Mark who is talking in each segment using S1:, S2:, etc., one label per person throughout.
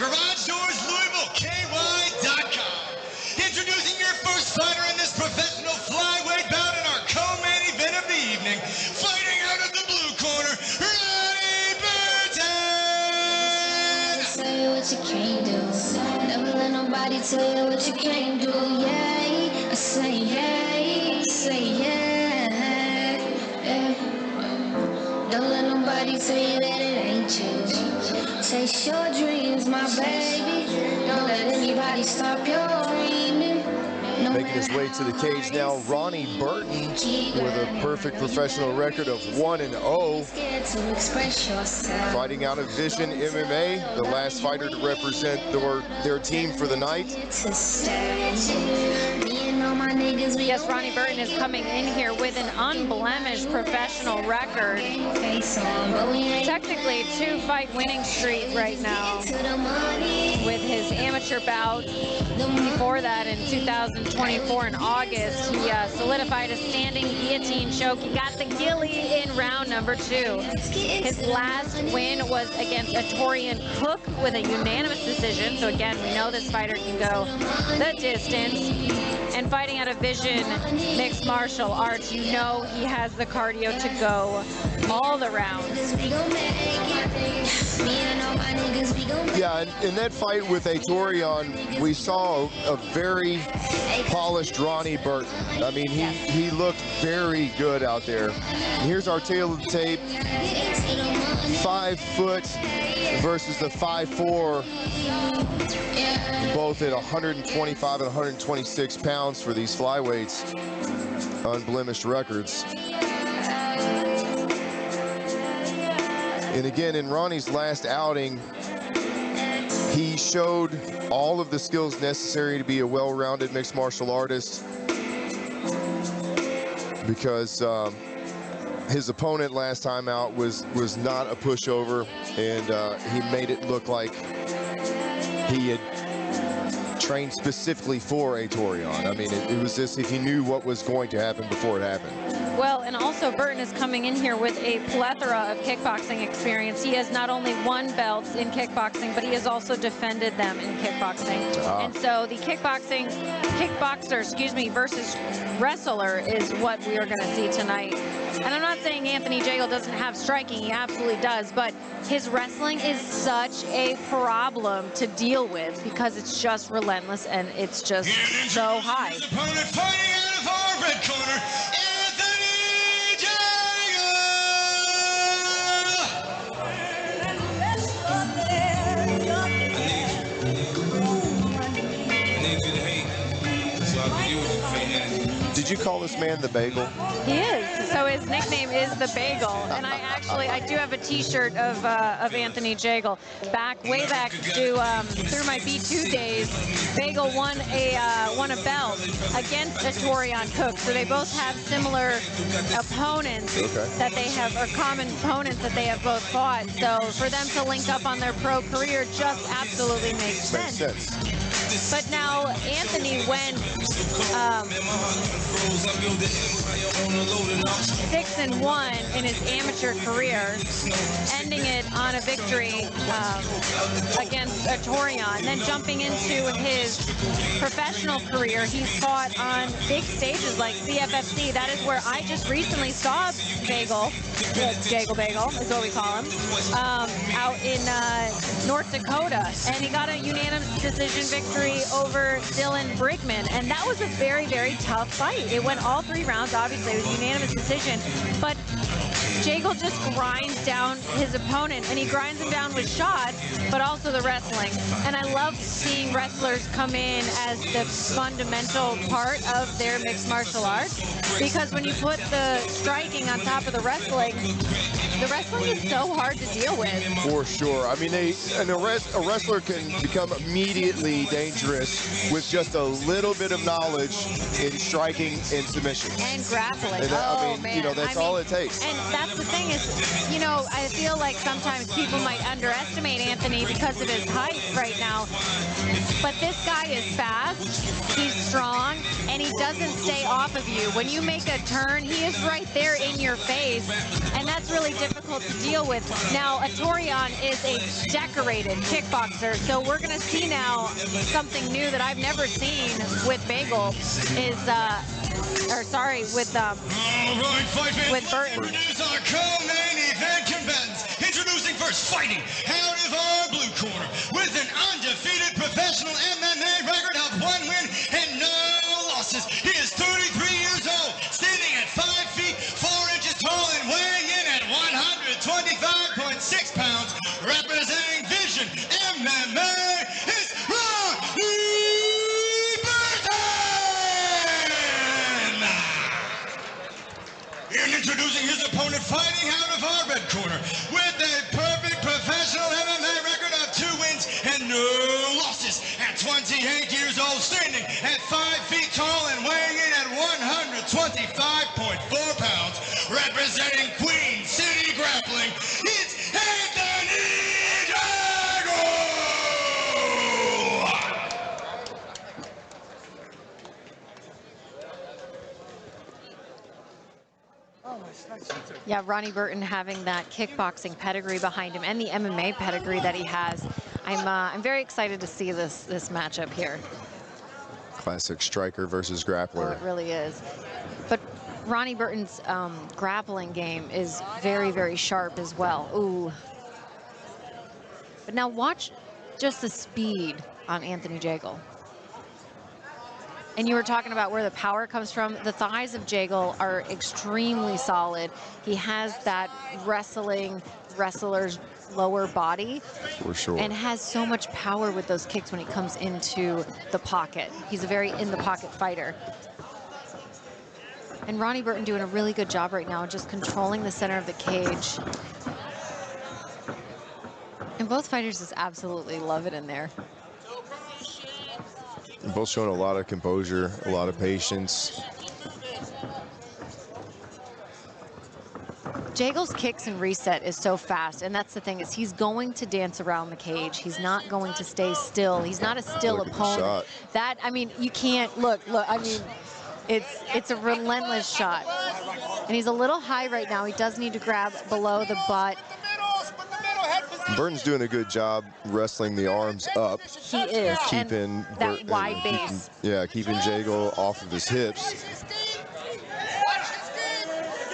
S1: Garage Doors Louisville, KY.com. Introducing your first fighter in this professional flyweight bout in our co-main event of the evening. Fighting out of the blue corner, Ronald Burton!
S2: Say what you can't do. Never let nobody tell you what you can't do. Yeah, I say yeah, say yeah. Don't let nobody tell you that it ain't you. Chase your dreams, my baby. Don't let anybody stop your dreaming. No
S3: Making his way to the cage now, Ronnie Burton with a perfect professional record of 1-0. Fighting out of Vision MMA, the last fighter to represent their team for the night.
S4: Yes, Ronnie Burton is coming in here with an unblemished professional record. Technically, 2-fight winning streak right now with his amateur bout. Before that, in 2024 in August, he solidified a standing guillotine choke. He got the ghillie in round number 2. His last win was against Torian Cook with a unanimous decision. So again, we know this fighter can go the distance. And fighting out of Vision Mixed Martial Arts, you know he has the cardio to go all the rounds.
S3: Yeah, in that fight with Torian, we saw a very polished Ronnie Burton. I mean, he looked very good out there. And here's our tail of the tape. 5 foot versus the 5'4", both at 125 and 126 pounds for these flyweights, unblemished records. And again, in Ronnie's last outing, he showed all of the skills necessary to be a well-rounded mixed martial artist, because his opponent last time out was not a pushover, and he made it look like he had trained specifically for Torian. I mean, it was as if he knew what was going to happen before it happened.
S4: Well, and also Burton is coming in here with a plethora of kickboxing experience. He has not only won belts in kickboxing, but he has also defended them in kickboxing. And so the kickboxer, versus wrestler is what we are going to see tonight. And I'm not saying Anthony Jagel doesn't have striking, he absolutely does, but his wrestling is such a problem to deal with because it's just relentless and it's just so high.
S1: Opponent fighting out of our red corner, Anthony Jagel!
S3: Did you call this man the Bagel?
S4: He is. So his nickname is the Bagel, and I do have a T-shirt of Anthony Jagel. Way back through my B2 days, Bagel won a belt against Torian Cook. So they both have similar opponents that they have, or common opponents that they have both fought. So for them to link up on their pro career just absolutely makes sense. But now Anthony went 6-1 in his amateur career, ending it on a victory against Torian. Then jumping into his professional career, he's fought on big stages like CFFC. That is where I just recently saw Bagel. Jagel Bagel is what we call him, out in North Dakota, and he got a unanimous decision victory over Dylan Brigman, and that was a very, very tough fight. It went all 3 rounds, obviously, it was a unanimous decision, but Jagel just grinds down his opponent, and he grinds him down with shots, but also the wrestling. And I love seeing wrestlers come in as the fundamental part of their mixed martial arts, because when you put the striking on top of the wrestling is so hard to deal with.
S3: For sure. I mean, a wrestler can become immediately dangerous with just a little bit of knowledge in striking and submission.
S4: And grappling.
S3: And that's all it takes.
S4: And that's the thing is, I feel like sometimes people might underestimate Anthony because of his height right now. But this guy is fast, he's strong, and he doesn't stay off of you. When you make a turn, he is right there in your face, and that's really difficult to deal with. Now, Torian is a decorated kickboxer, so we're going to see now something new that I've never seen with Bagel is, with Burton.
S1: Introduce our co-main event combatants. Introducing first, fighting out of our blue corner with an undefeated professional MMA record of 1 win and no losses. He is 33 years old, standing at 5 feet 4 inches tall and weighing in at 125.6 pounds, representing Vision MMA. It's Ronald Burton! And introducing his opponent, fighting out of our red corner with a perfect professional MMA record of 2 wins and no losses. At 28 years old, standing at 5 feet tall and weighing in at 125.4 pounds, representing Queen City Grappling, it's Anthony Jagel!
S4: Yeah, Ronnie Burton having that kickboxing pedigree behind him and the MMA pedigree that he has. I'm very excited to see this matchup here.
S3: Classic striker versus
S4: Oh,
S3: grappler.
S4: it really is. But Ronnie Burton's grappling game is very, very sharp as well. Ooh. But now watch just the speed on Anthony Jagel. And you were talking about where the power comes from. The thighs of Jagel are extremely solid. He has that wrestler's lower body.
S3: For sure.
S4: And has so much power with those kicks when he comes into the pocket. He's a very in-the-pocket fighter. And Ronnie Burton doing a really good job right now, just controlling the center of the cage. And both fighters just absolutely love it in there.
S3: Both showing a lot of composure, a lot of patience.
S4: Jagel's kicks and reset is so fast, and that's the thing, is he's going to dance around the cage. He's not going to stay still. He's not a still opponent. That, I mean, you can't, look, I mean, it's a relentless shot. And he's a little high right now. He does need to grab below the butt.
S3: Burton's doing a good job wrestling the arms up.
S4: He is,
S3: keeping
S4: that wide base.
S3: Keeping Jagel off of his hips.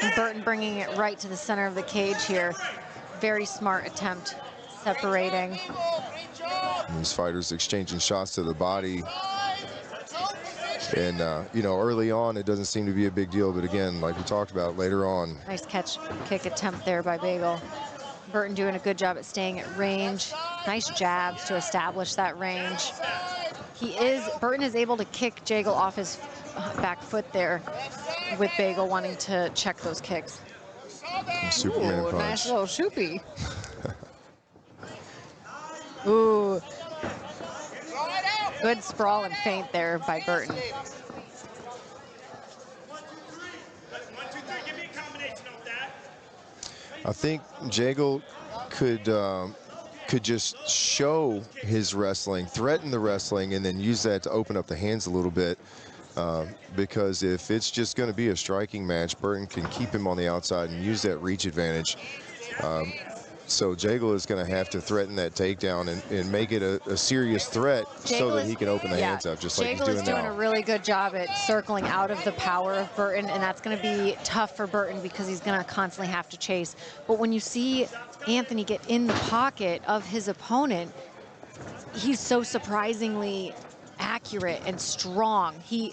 S4: And Burton bringing it right to the center of the cage here. Very smart attempt, separating.
S3: And these fighters exchanging shots to the body. And, you know, early on, it doesn't seem to be a big deal. But again, like we talked about later on.
S4: Nice catch, kick attempt there by Bagel. Burton doing a good job at staying at range. Nice jabs to establish that range. Burton is able to kick Jagel off his back foot there, with Bagel wanting to check those kicks.
S3: Superman
S4: Ooh,
S3: punch.
S4: nice little shoopy. Ooh. Good sprawl and feint there by Burton.
S3: I think Jagel could just show his wrestling, threaten the wrestling, and then use that to open up the hands a little bit. Because if it's just going to be a striking match, Burton can keep him on the outside and use that reach advantage. So Jagel is going to have to threaten that takedown and make it a serious threat so that he can open the hands up, just like he's doing now.
S4: Jagel is doing a really good job at circling out of the power of Burton, and that's going to be tough for Burton because he's going to constantly have to chase. But when you see Anthony get in the pocket of his opponent, he's so surprisingly accurate and strong. He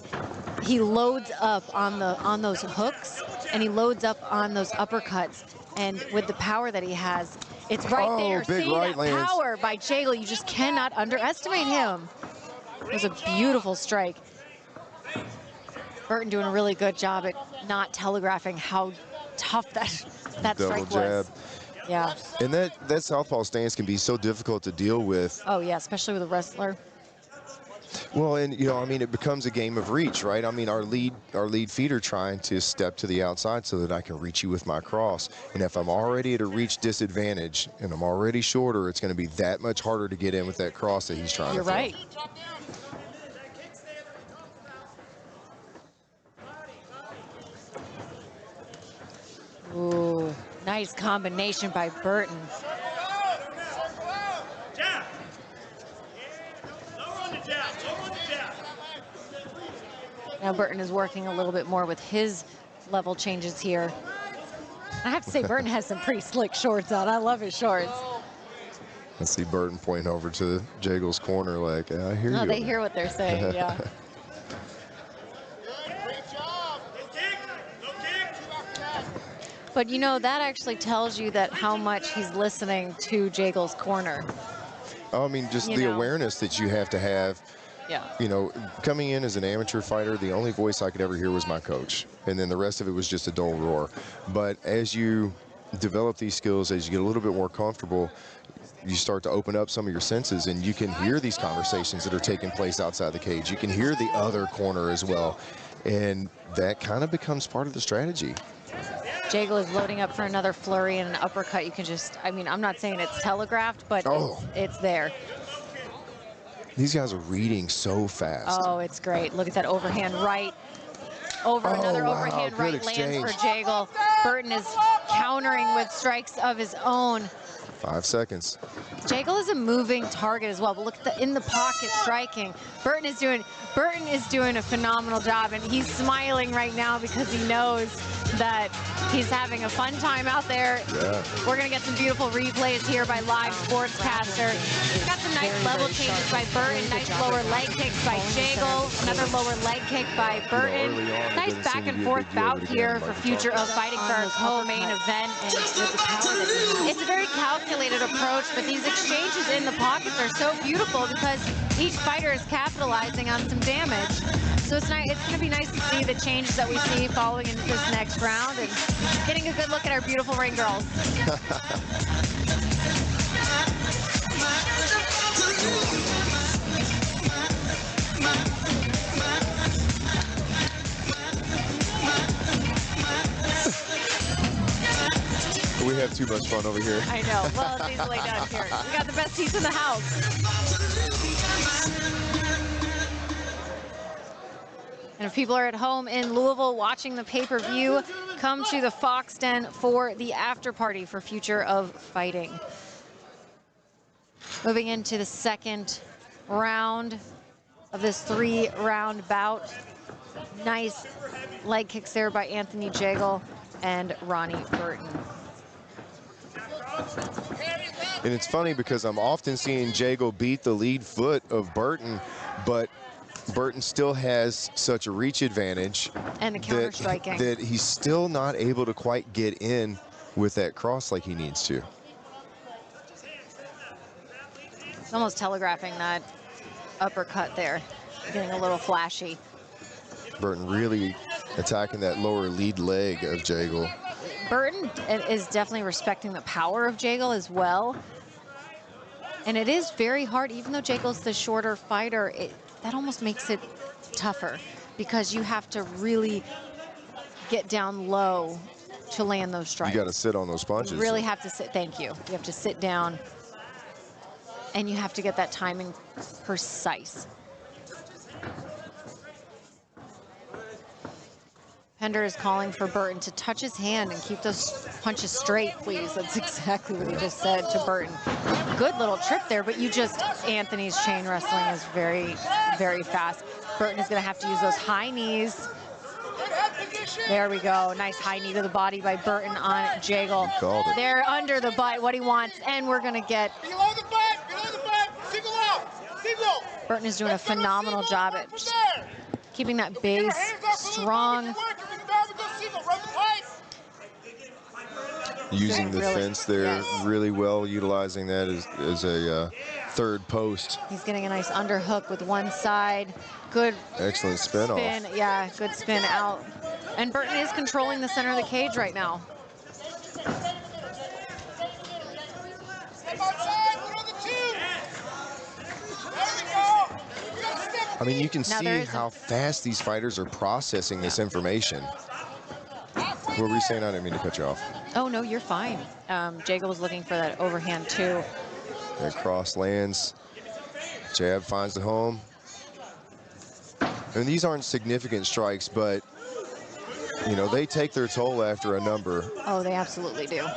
S4: loads up on those hooks, and he loads up on those uppercuts. And with the power that he has, it's right there.
S3: Big
S4: See
S3: right
S4: that
S3: lands.
S4: power by Jagel. You just cannot underestimate him. It was a beautiful strike. Burton doing a really good job at not telegraphing how tough that strike was.
S3: Jab.
S4: Yeah.
S3: And that southpaw stance can be so difficult to deal with.
S4: Oh, yeah, especially with a wrestler.
S3: Well, and you know, I mean, it becomes a game of reach, right? I mean, our lead feeder trying to step to the outside so that I can reach you with my cross. And if I'm already at a reach disadvantage and I'm already shorter, it's going to be that much harder to get in with that cross that he's trying
S4: You're
S3: to throw.
S4: right. Ooh, nice combination by Burton. Now Burton is working a little bit more with his level changes here. I have to say, Burton has some pretty slick shorts on. I love his shorts.
S3: I see Burton pointing over to Jagel's corner like, I hear you.
S4: No, they hear what they're saying, yeah. But you know, that actually tells you that how much he's listening to Jagel's corner.
S3: I mean, just
S4: You
S3: the
S4: know.
S3: awareness that you have to have.
S4: Yeah.
S3: You know, coming in as an amateur fighter, the only voice I could ever hear was my coach. And then the rest of it was just a dull roar. But as you develop these skills, as you get a little bit more comfortable, you start to open up some of your senses and you can hear these conversations that are taking place outside the cage. You can hear the other corner as well. And that kind of becomes part of the strategy.
S4: Jagel is loading up for another flurry and an uppercut. You can just, I mean, I'm not saying it's telegraphed, but it's there.
S3: These guys are reading so fast.
S4: Oh, it's great. Look at that overhand right. Another
S3: wow.
S4: overhand
S3: Good
S4: right
S3: exchange.
S4: lands for Jagel. Burton is countering with strikes of his own.
S3: 5 seconds.
S4: Jagel is a moving target as well, but look at the in the pocket striking. Burton is doing a phenomenal job, and he's smiling right now because he knows that he's having a fun time out there.
S3: Yeah.
S4: We're gonna get some beautiful replays here by live sportscaster. Got some nice level changes by Burton, nice lower leg kicks by Jagel, another lower leg kick by Burton.
S3: early on, it
S4: Nice
S3: doesn't
S4: back
S3: seem to
S4: and
S3: be a
S4: forth
S3: big deal,
S4: bout
S3: but
S4: here
S3: again,
S4: for
S3: like we
S4: future
S3: talked
S4: of fighting for our co-main event. And it's a very calculated approach, but these exchanges in the pockets are so beautiful because each fighter is capitalizing on some damage. So it's going to be nice to see the changes that we see following into this next round and getting a good look at our beautiful ring girls.
S3: We have too much fun over here.
S4: I know. Well, it's easily done here. We got the best seats in the house. And if people are at home in Louisville watching the pay-per-view, come to the Fox Den for the after party for Future of Fighting. Moving into the second round of this 3-round bout. Nice leg kicks there by Anthony Jagel and Ronnie Burton.
S3: And it's funny because I'm often seeing Jagel beat the lead foot of Burton, but Burton still has such a reach advantage
S4: And the counter striking.
S3: that he's still not able to quite get in with that cross like he needs to.
S4: It's almost telegraphing that uppercut there, getting a little flashy.
S3: Burton really attacking that lower lead leg of Jagel.
S4: Burton is definitely respecting the power of Jagel as well. And it is very hard, even though Jagel's the shorter fighter, that almost makes it tougher because you have to really get down low to land those strikes.
S3: You got to sit on those punches.
S4: You really have to sit, thank you. You have to sit down and you have to get that timing precise. Pender is calling for Burton to touch his hand and keep those punches straight, please. That's exactly what he just said to Burton. Good little trip there, but Anthony's chain wrestling is very, very fast. Burton is gonna have to use those high knees. There we go, nice high knee to the body by Burton on Jagel.
S3: Called it.
S4: They're under the butt, what he wants, and we're gonna get...
S5: Below the butt, single out, single.
S4: Burton is doing a phenomenal job at keeping that base strong.
S3: Using the
S4: Really,
S3: fence there
S4: yes.
S3: really well, utilizing that as a third post.
S4: He's getting a nice underhook with one side. Good
S3: Excellent spin off.
S4: yeah, good spin out. And Burton is controlling the center of the cage right now.
S5: Step outside, put on the two. There we go. We gotta step
S3: I mean, you can
S4: Now,
S3: see how fast these fighters are processing this information. What were you saying? I didn't mean to cut you off.
S4: Oh, no, you're fine. Jagel was looking for that overhand, too.
S3: That cross lands. Jab finds the home. And these aren't significant strikes, but, you know, they take their toll after a number.
S4: Oh, they absolutely do.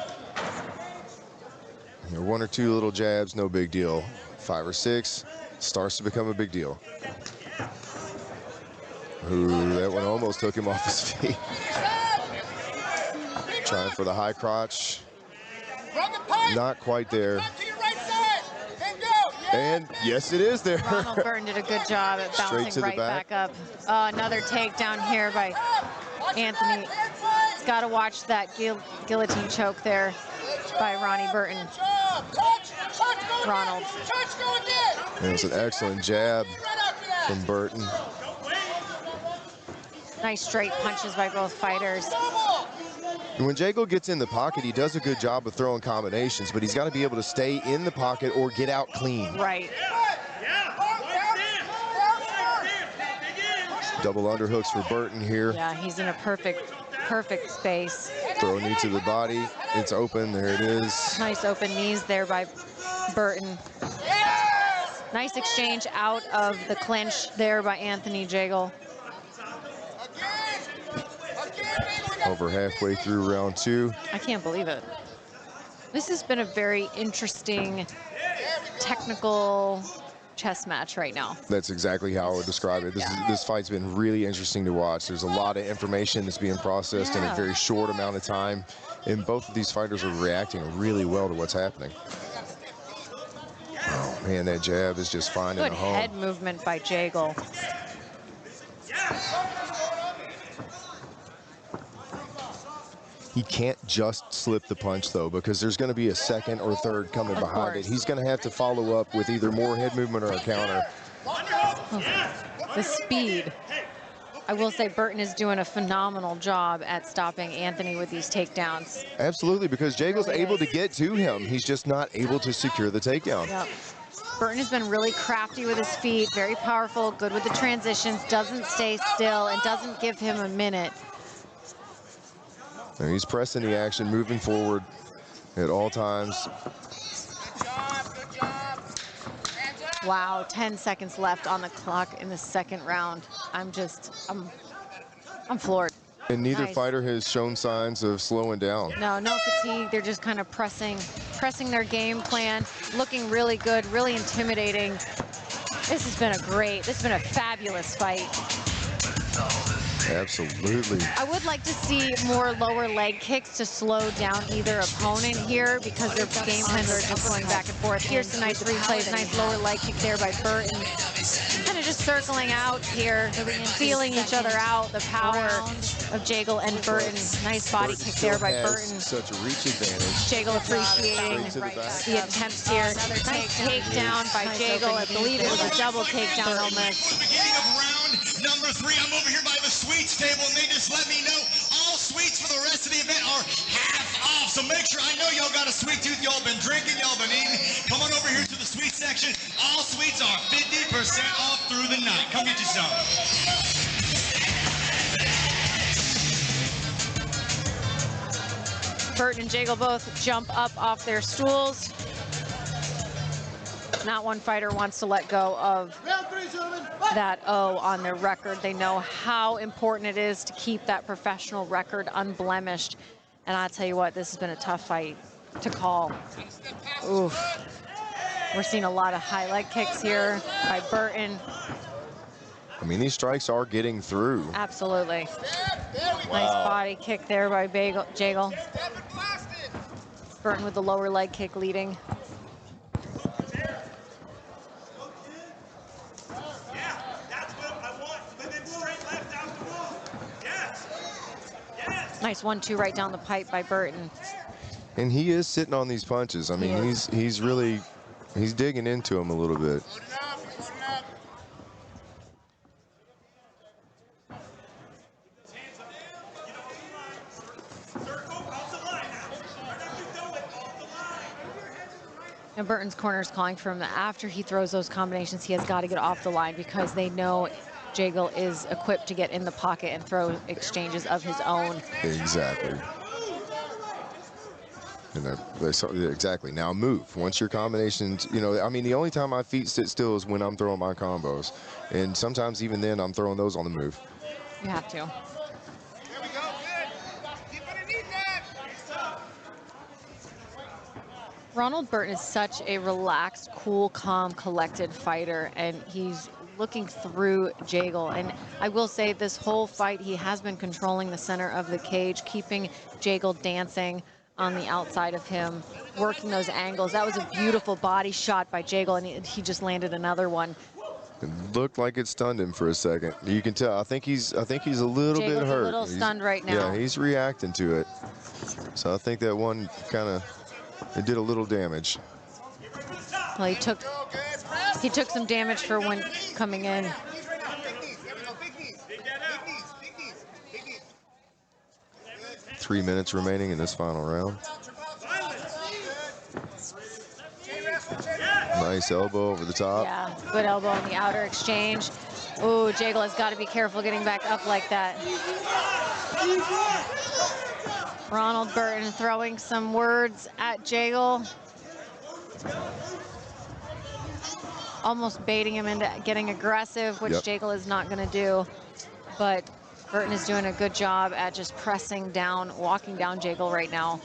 S3: You know, 1 or 2 little jabs, no big deal. 5 or 6 starts to become a big deal. Ooh, that one almost took him off his feet. Trying for the high crotch. Not quite there. And yes, it is there.
S4: Ronald Burton did a good job at bouncing right back up. Another takedown here by Anthony. He's got to watch that guillotine choke there by Ronnie Burton. Ronald.
S3: And it's an excellent jab from Burton.
S4: Nice straight punches by both fighters.
S3: And when Jagel gets in the pocket, he does a good job of throwing combinations, but he's got to be able to stay in the pocket or get out clean.
S4: Right.
S3: Double underhooks for Burton here.
S4: Yeah, he's in a perfect space.
S3: Throw knee to the body. It's open. There it is.
S4: Nice open knees there by Burton. Nice exchange out of the clinch there by Anthony Jagel.
S3: Over halfway through round 2.
S4: I can't believe it. This has been a very interesting, technical chess match right now.
S3: That's exactly how I would describe it. This fight's been really interesting to watch. There's a lot of information that's being processed in a very short amount of time, and both of these fighters are reacting really well to what's happening. Oh man, that jab is just finding a home.
S4: Good head movement by Jagel.
S3: He can't just slip the punch, though, because there's going to be a second or third coming behind it. He's going to have to follow up with either more head movement or a counter.
S4: The speed. I will say Burton is doing a phenomenal job at stopping Anthony with these takedowns.
S3: Absolutely, because Jagel's able to get to him. He's just not able to secure the takedown.
S4: Yep. Burton has been really crafty with his feet, very powerful, good with the transitions, doesn't stay still, and doesn't give him a minute.
S3: And he's pressing the action, moving forward at all times.
S4: Wow, 10 seconds left on the clock in the second round. I'm floored.
S3: And neither fighter has shown signs of slowing down.
S4: No fatigue. They're just kind of pressing their game plan, looking really good, really intimidating. This has been a fabulous fight.
S3: Absolutely.
S4: I would like to see more lower leg kicks to slow down either opponent here, because their game plans are just going back and forth. Here's some nice replays, nice lower leg kick there by Burton. Kind of just circling out here, feeling each other out, the power of Jagel and Burton. Nice body kick there by Burton.
S3: Such a reach advantage.
S4: Jagel appreciating the attempts here. Nice takedown by Jagel. I believe it was a double takedown almost.
S1: Number 3, I'm over here by the sweets table, and they just let me know all sweets for the rest of the event are half off. So make sure, I know y'all got a sweet tooth, y'all been drinking, y'all been eating. Come on over here to the sweet section. All sweets are 50% off through the night. Come get you some.
S4: Burton and Jagel both jump up off their stools. Not one fighter wants to let go of that O on their record. They know how important it is to keep that professional record unblemished. And I'll tell you what, this has been a tough fight to call. Oof. We're seeing a lot of high leg kicks here by Burton.
S3: I mean, these strikes are getting through.
S4: Absolutely. Nice body kick there by Jagel. Burton with the lower leg kick leading. Nice 1-2 right down the pipe by Burton.
S3: And he is sitting on these punches. I mean, he's really digging into them a little bit.
S4: And Burton's corner is calling for him that after he throws those combinations, he has got to get off the line because they know Jagel is equipped to get in the pocket and throw exchanges of his own.
S3: Exactly. And exactly. Now move. Once your combinations, you know, I mean, the only time my feet sit still is when I'm throwing my combos. And sometimes even then I'm throwing those on the move.
S4: You have to. Ronald Burton is such a relaxed, cool, calm, collected fighter, and he's looking through Jagel. And I will say this whole fight, he has been controlling the center of the cage, keeping Jagel dancing on the outside of him, working those angles. That was a beautiful body shot by Jagel, and he just landed another one.
S3: It looked like it stunned him for a second. You can tell. I think he's a little
S4: Jagel's
S3: bit hurt.
S4: A little stunned right now.
S3: Yeah, he's reacting to it. So I think that one kind of, it did a little damage.
S4: Well, he took some damage for when coming in.
S3: 3 minutes remaining in this final round. Nice elbow over the top.
S4: Yeah, good elbow in the outer exchange. Ooh, Jagel has got to be careful getting back up like that. Ronald Burton throwing some words at Jagel. Almost baiting him into getting aggressive, which Jagel is not going to do. But Burton is doing a good job at just pressing down, walking down Jagel right now.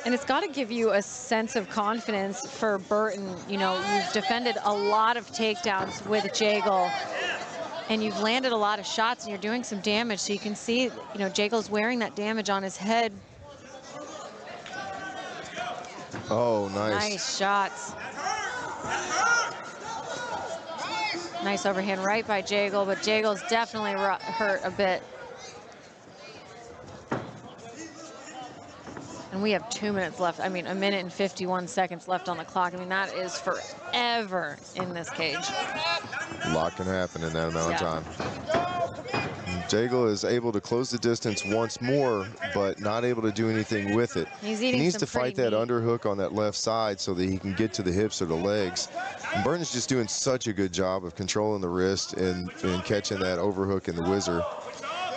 S4: And it's got to give you a sense of confidence for Burton. You know, you've defended a lot of takedowns with Jagel, and you've landed a lot of shots, and you're doing some damage. So you can see, you know, Jagel's wearing that damage on his head.
S3: Oh, nice.
S4: Nice shots. Nice overhand right by Jagel, but Jagel's definitely hurt a bit. And we have 2 minutes left. I mean, 1 minute and 51 seconds left on the clock. I mean, that is forever in this cage.
S3: A lot can happen in that amount of time. Jagel is able to close the distance once more, but not able to do anything with it.
S4: He
S3: needs to fight that underhook on that left side so that he can get to the hips or the legs. And Burton's just doing such a good job of controlling the wrist and catching that overhook in the whizzer.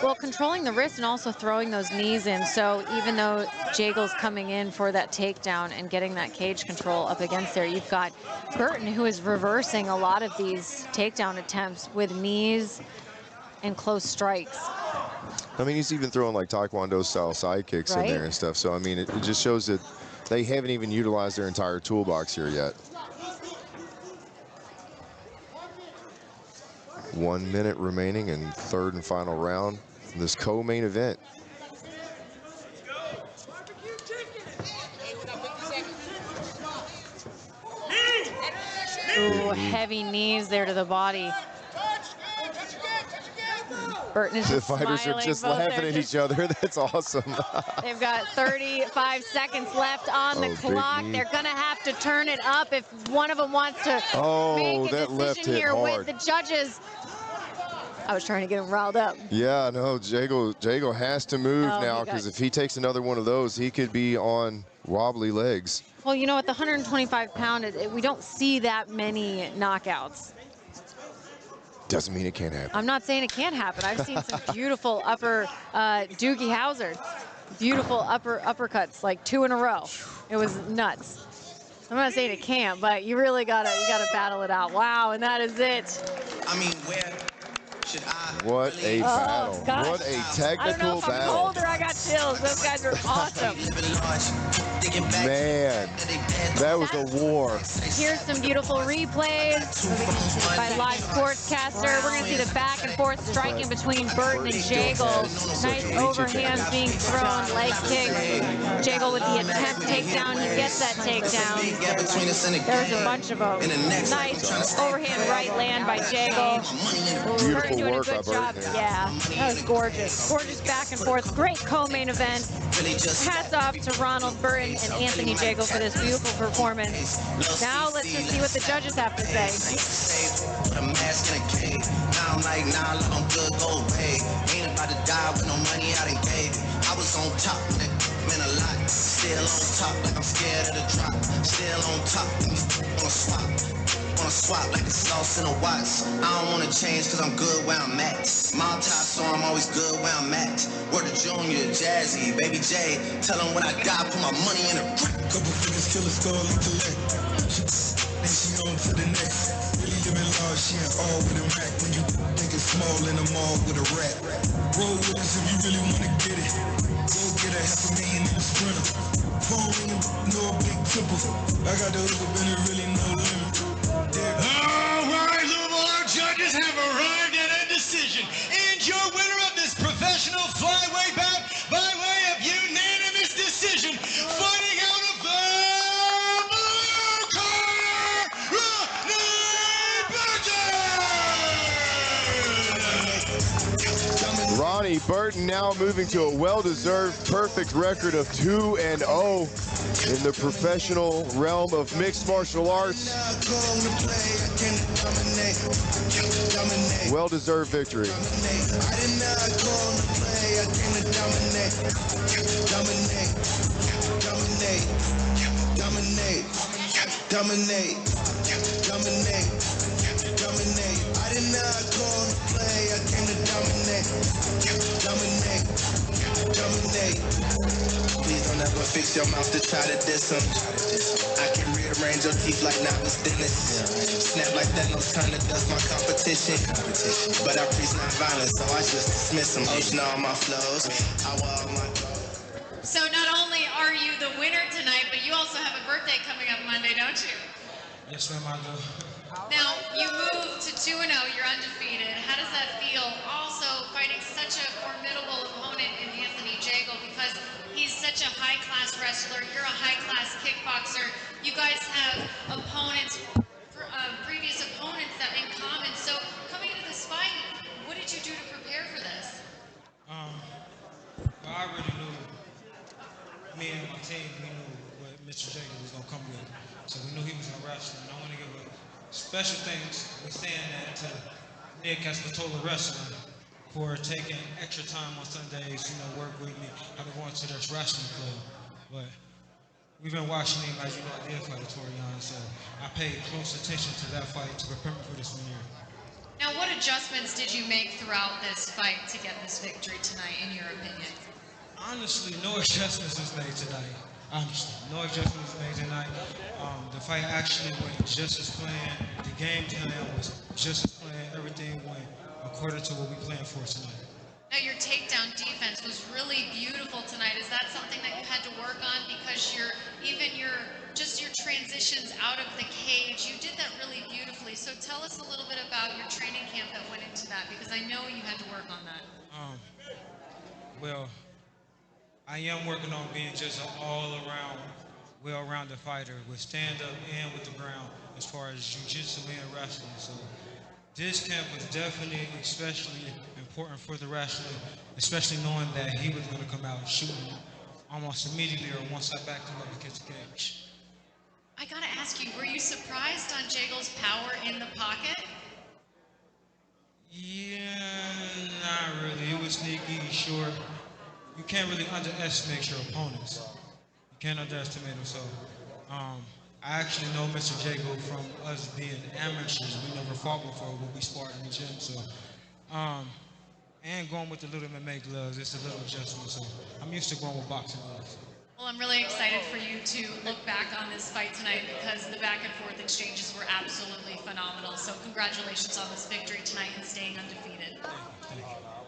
S4: Well, controlling the wrist and also throwing those knees in. So even though Jagel's coming in for that takedown and getting that cage control up against there, you've got Burton, who is reversing a lot of these takedown attempts with knees and close strikes.
S3: I mean, he's even throwing like Taekwondo style side kicks in there and stuff. So, I mean, it just shows that they haven't even utilized their entire toolbox here yet. 1 minute remaining in third and final round. This co-main event.
S4: Ooh, heavy knees there to the body. Burton is just
S3: the fighters are just laughing at each other. That's awesome.
S4: They've got 35 seconds left on the clock. They're going to have to turn it up if one of them wants to make a decision here with the judges. I was trying to get him riled up.
S3: Yeah, no, Jagel has to move now, because if he takes another one of those, he could be on wobbly legs.
S4: Well, you know, at the 125-pound, we don't see that many knockouts.
S3: Doesn't mean it can't happen. I'm
S4: not saying it can't happen. I've seen some beautiful upper Doogie Howser, beautiful uppercuts, like 2 in a row. It was nuts. I'm not saying it can't, but you really gotta battle it out. Wow, and that is it.
S1: I mean,
S3: what a battle.
S4: Gosh.
S3: What a technical battle.
S4: I don't know if I'm cold or I got chills. Those guys are awesome.
S3: Man, that was a war.
S4: Here's some beautiful replays by live sportscaster. We're going to see the back and forth striking between Burton and Jagel. Nice overhands being thrown, leg kicks. Jagel with the attempt takedown. He gets that takedown. There's a bunch of them. Nice overhand right land by Jagel.
S3: Beautiful
S4: doing
S3: work
S4: a good
S3: by
S4: job.
S3: Burton.
S4: Yeah, that was gorgeous. Gorgeous back and forth. Great co-main event. Hats off to Ronald Burton and Anthony Jagel for this beautiful performance. Now let's just see what the judges have to say.
S6: about to die with no money, I done gave it. I was on top, that meant a lot. Still on top, like I'm scared of the drop. Still on top, wanna swap like the sauce in a Watts. I don't wanna change cause I'm good where I'm at. Mob top, so I'm always good where I'm at. Word of Junior, Jazzy, Baby J. Tell them when I die, put my money in a couple figures, kill a skull and collect. Then she on to the next. Really living large, she ain't all with a Mac. When you think it's small in the mall with a rat. Roll with us if you really wanna get it. Go get a $500,000 in a sprinter. Phone ring, no big triple. I got the hook up and it really no limit.
S1: All right, Louisville, our judges have arrived at a decision. And your winner of this professional flyweight bout by way of unanimous decision, fighting out of the blue corner, Ronald Burton!
S3: Ronnie Burton now moving to a well-deserved perfect record of 2-0 in the professional realm of mixed martial arts. Well-deserved victory.
S6: Dominate. I did not call to play, I came to dominate. Please don't ever fix your mouth to try to diss him. I can rearrange your teeth like now it's Dennis. Snap like that, no time to dust my competition. But I preach non-violence, so I just dismiss them. You know all my flows, I wear all my clothes.
S7: So not only are you the winner tonight, but you also have a birthday coming up Monday, don't you?
S8: Yes, ma'am, I do.
S7: Now, you moved to 2-0, you're undefeated. How does that feel? Also, fighting such a formidable opponent in Anthony Jagel, because he's such a high-class wrestler, you're a high-class kickboxer. You guys have opponents, previous opponents that in common. So, coming into this fight, what did you do to prepare for this?
S8: Well, I already knew, me and my team, we knew what Mr. Jagel was going to come with. So we knew he was going to wrestle, and I want to give a special thanks, we're saying that, to Nick Espatola Wrestling for taking extra time on Sundays, work with me. I've been going to this wrestling club, but we've been watching him, as you know, I did fight Torian, so I paid close attention to that fight to prepare me for this one year.
S7: Now, what adjustments did you make throughout this fight to get this victory tonight, in your opinion?
S8: Honestly, no adjustments was made tonight. Honestly, no adjustments made tonight. The fight actually went just as planned. The game plan was just as planned. Everything went according to what we planned for tonight.
S7: Now, your takedown defense was really beautiful tonight. Is that something that you had to work on? Because your transitions out of the cage, you did that really beautifully. So tell us a little bit about your training camp that went into that, because I know you had to work on that.
S8: Well, I am working on being just an all-around, well-rounded fighter with stand-up and with the ground as far as jiu-jitsu and wrestling. So this camp was definitely especially important for the wrestling, especially knowing that he was going to come out shooting almost immediately or once I backed him up against the cage.
S7: I gotta ask you, were you surprised on Jagel's power in the pocket?
S8: Yeah, not really. It was sneaky, short. You can't really underestimate your opponents. You can't underestimate them. So I actually know Mr. Jagel from us being amateurs. We never fought before, but we sparred in the gym. So, and going with the little MMA gloves, it's a little adjustment. So I'm used to going with boxing gloves.
S7: Well, I'm really excited for you to look back on this fight tonight, because the back and forth exchanges were absolutely phenomenal. So congratulations on this victory tonight and staying undefeated.
S8: Thank you.